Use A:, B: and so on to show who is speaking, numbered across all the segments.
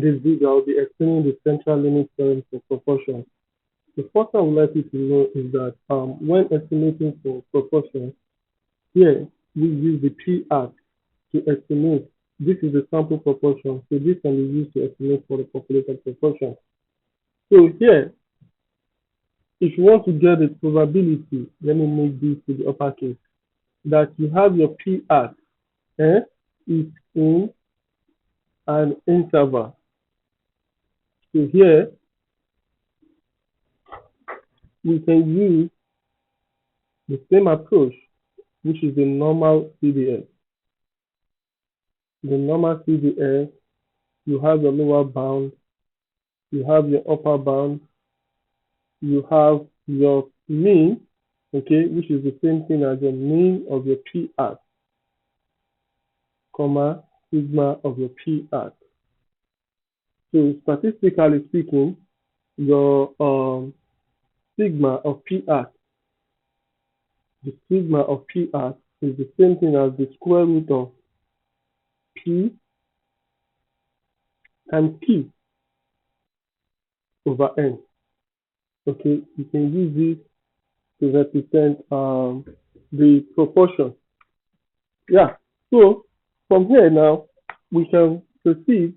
A: this video, I'll be explaining the central limit theorem for proportions. The first thing I would like you to know is that when estimating for proportions, here we use the PR to estimate. This is the sample proportion, so this can be used to estimate for the population proportion. So here, if you want to get the probability, let me make this to the uppercase, that you have your PR is in an interval. So here, we can use the same approach, which is the normal CDS. The normal CDS, you have your lower bound, you have your upper bound, you have your mean, okay, which is the same thing as the mean of your PR, comma, sigma of your PR. So statistically speaking, your sigma of PR, the sigma of PR is the same thing as the square root of P times Q over N. Okay, you can use this to represent the proportion. Yeah, so from here now, we can proceed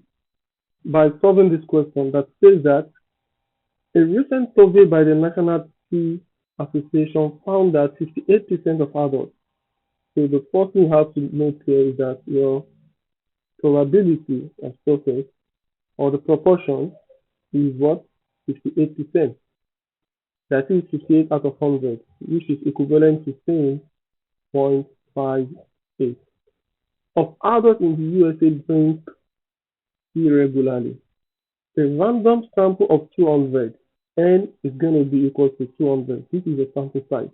A: by solving this question that says that a recent survey by the National Tea Association found that 58% of adults. So the first thing you have to note here is that your probability of success or the proportion is what? 58%. That is 58 out of 100, which is equivalent to saying 0.58. Of adults in the USA drink tea regularly. A random sample of 200, N is going to be equal to 200. This is the sample size.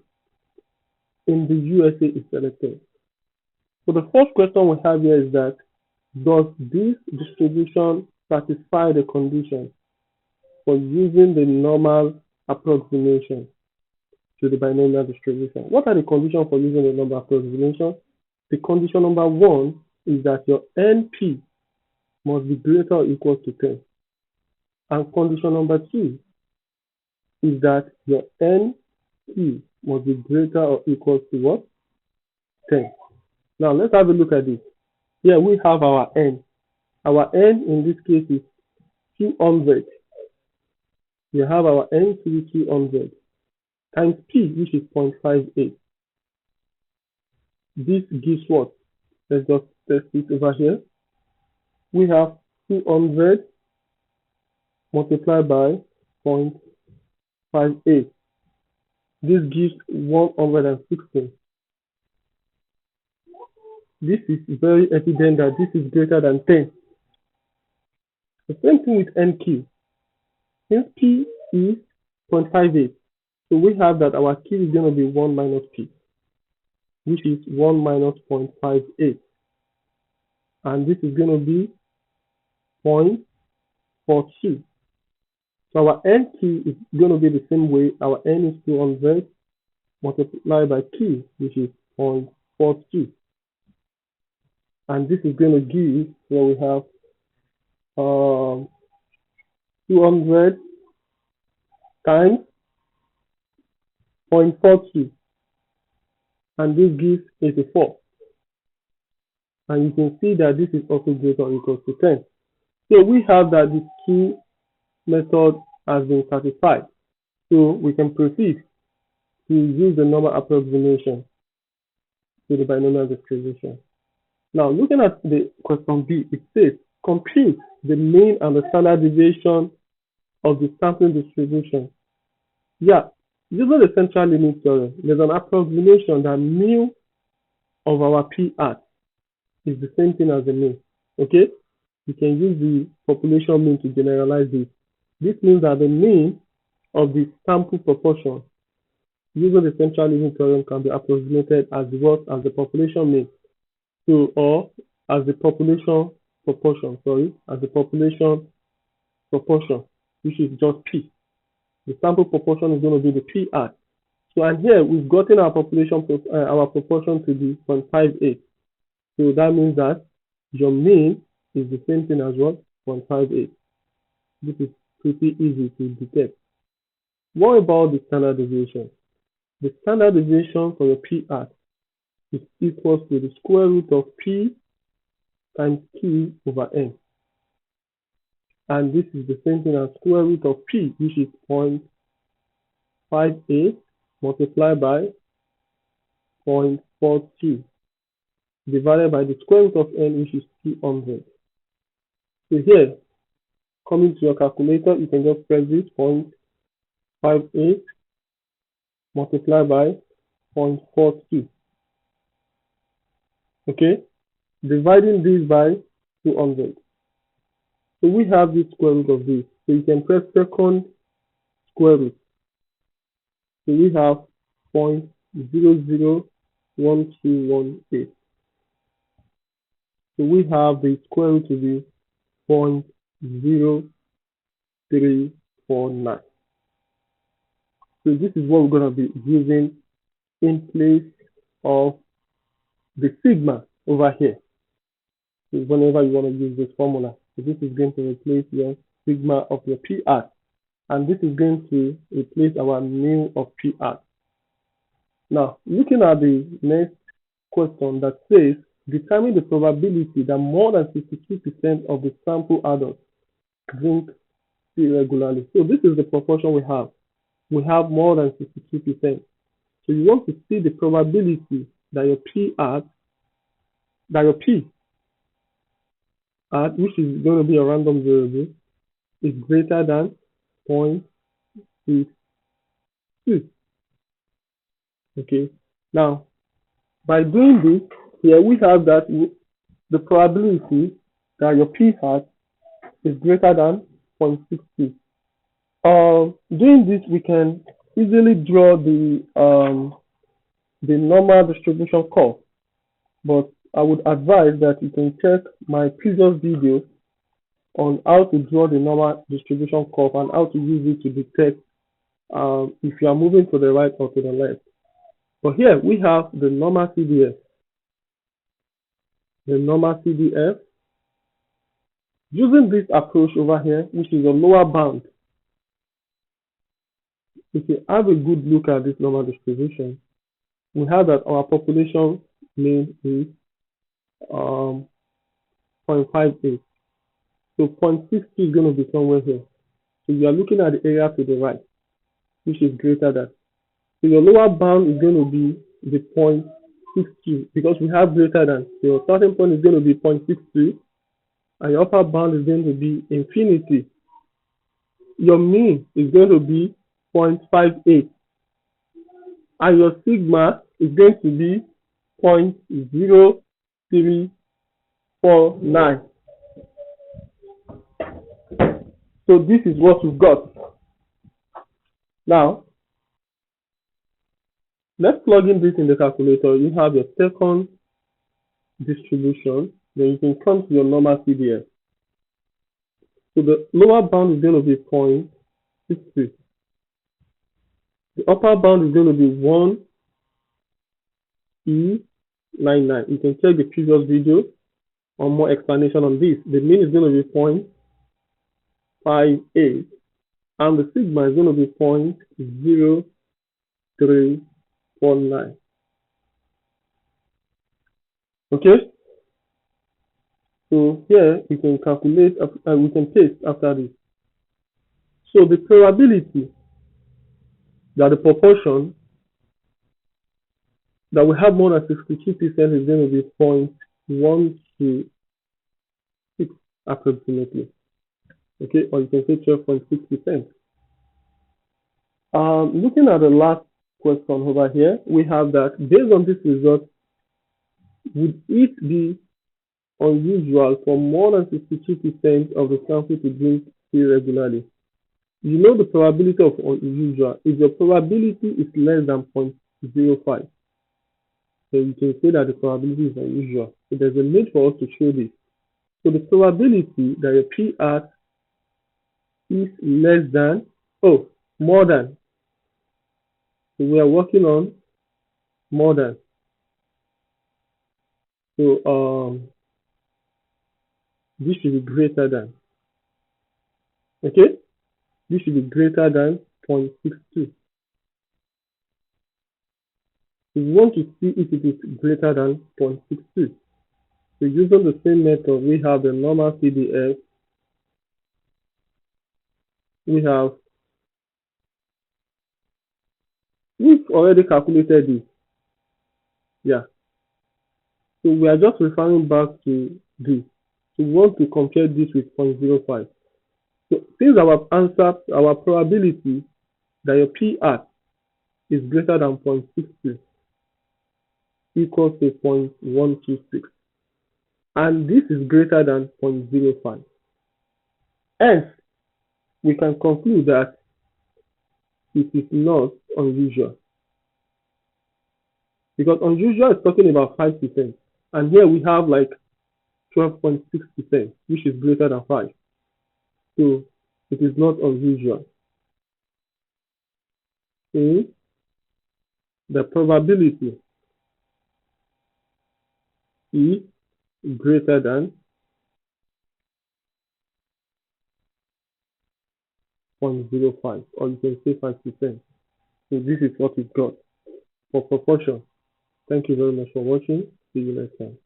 A: In the USA is selected. So the first question we have here is that, does this distribution satisfy the condition for using the normal approximation to the binomial distribution? What are the conditions for using the normal approximation? The condition number one is that your NP must be greater or equal to 10. And condition number two is that your NP must be greater or equal to what? 10. Now let's have a look at this. Here we have our N. Our N in this case is 200. We have our N to be 200 times P, which is 0.58. This gives what? Let's just test it over here. We have 200 multiplied by 0.58. This gives 116. This is very evident that this is greater than 10. The same thing with NQ. Since P is 0.58, so we have that our Q is going to be 1 minus P, which is 1 minus 0.58. And this is going to be 0.42. So our NQ is going to be the same way. Our N is 200 multiplied by Q, which is 0.42. And this is going to give, where we have 200 times 0.42. And this gives 84. And you can see that this is also greater or equal to 10. So we have that the Q method has been satisfied. So we can proceed to use the normal approximation to the binomial distribution. Now looking at the question B, it says compute the mean and the standard deviation of the sampling distribution. Yeah, using the central limit theorem, there's an approximation that mu of our PR is the same thing as the mean. Okay, you can use the population mean to generalize this. This means that the mean of the sample proportion using the central limit theorem can be approximated as what? As the population mean. So, or as the population proportion, as the population proportion, which is just P. The sample proportion is going to be the PR. So, and here we've gotten our population, our proportion to be 0.58. So that means that your mean is the same thing as what? 0.58. This is pretty easy to detect. What about the standard deviation? The standard deviation for your p-hat is equals to the square root of p times q over n. And this is the same thing as square root of p, which is 0.58 multiplied by 0.42 divided by the square root of n, which is 200. So here, coming to your calculator, you can just press this 0.58 multiplied by 0.42. Okay, dividing this by 200. So we have the square root of this. So you can press second square root. So we have 0.001218. So we have the square root to be 0.0349. So this is what we're going to be using in place of the sigma over here. So whenever you want to use this formula, so this is going to replace your sigma of your p-hat, and this is going to replace our mu of p-hat. Now, looking at the next question that says, determine the probability that more than 62% of the sample adults drink tea regularly. So this is the proportion we have. We have more than 62%. So you want to see the probability that your p-hat, which is going to be a random variable, is greater than 0.62. Okay. Now, by doing this, here we have that the probability that your p-hat is greater than 0.62. Doing this, we can easily draw the normal distribution curve, but I would advise that you can check my previous video on how to draw the normal distribution curve and how to use it to detect if you are moving to the right or to the left. But here we have the normal CDF. The normal CDF. Using this approach over here, which is a lower bound, if you have a good look at this normal distribution, we have that our population mean is 0.58. So 0.60 is going to be somewhere here. So you are looking at the area to the right, which is greater than. So your lower bound is going to be the 0.62 because we have greater than. So your starting point is going to be 0.62 and your upper bound is going to be infinity. Your mean is going to be 0.58 and your sigma is going to be 0.0349. So this is what we've got. Now, let's plug in this in the calculator. You have your second distribution, then you can come to your normal CDF. So the lower bound is going to be 0.60. The upper bound is going to be 1E99. You can check the previous video on more explanation on this. The mean is going to be 0.58 and the sigma is going to be 0.0349. Okay? So here we can calculate, we can test after this. So the probability that the proportion that we have more than 62% is going to be 0.126 approximately. Okay, or you can say 12.6%. Looking at the last question over here, we have that based on this result, would it be unusual for more than 62% of the sample to drink tea regularly? You know the probability of unusual. If your probability is less than 0.05, so you can say that the probability is unusual. So there's a need for us to show this. So the probability that your p-hat is less than, more than. So we are working on more than. So this should be greater than. Okay, this should be greater than 0.62. We want to see if it is greater than 0.62. So using the same method, we have the normal CDF, we've already calculated this. Yeah. So we are just referring back to this. So we want to compare this with 0.05. So since our answer, our probability that your PR is greater than 0.62 equals to 0.126. And this is greater than 0.05. Hence, we can conclude that it is not unusual. Because unusual is talking about 5%. And here we have like 12.6%, which is greater than 5. So it is not unusual. So the probability is greater than 0.05, or you can say 5%. So this is what we got for proportion. Thank you very much for watching. See you next time.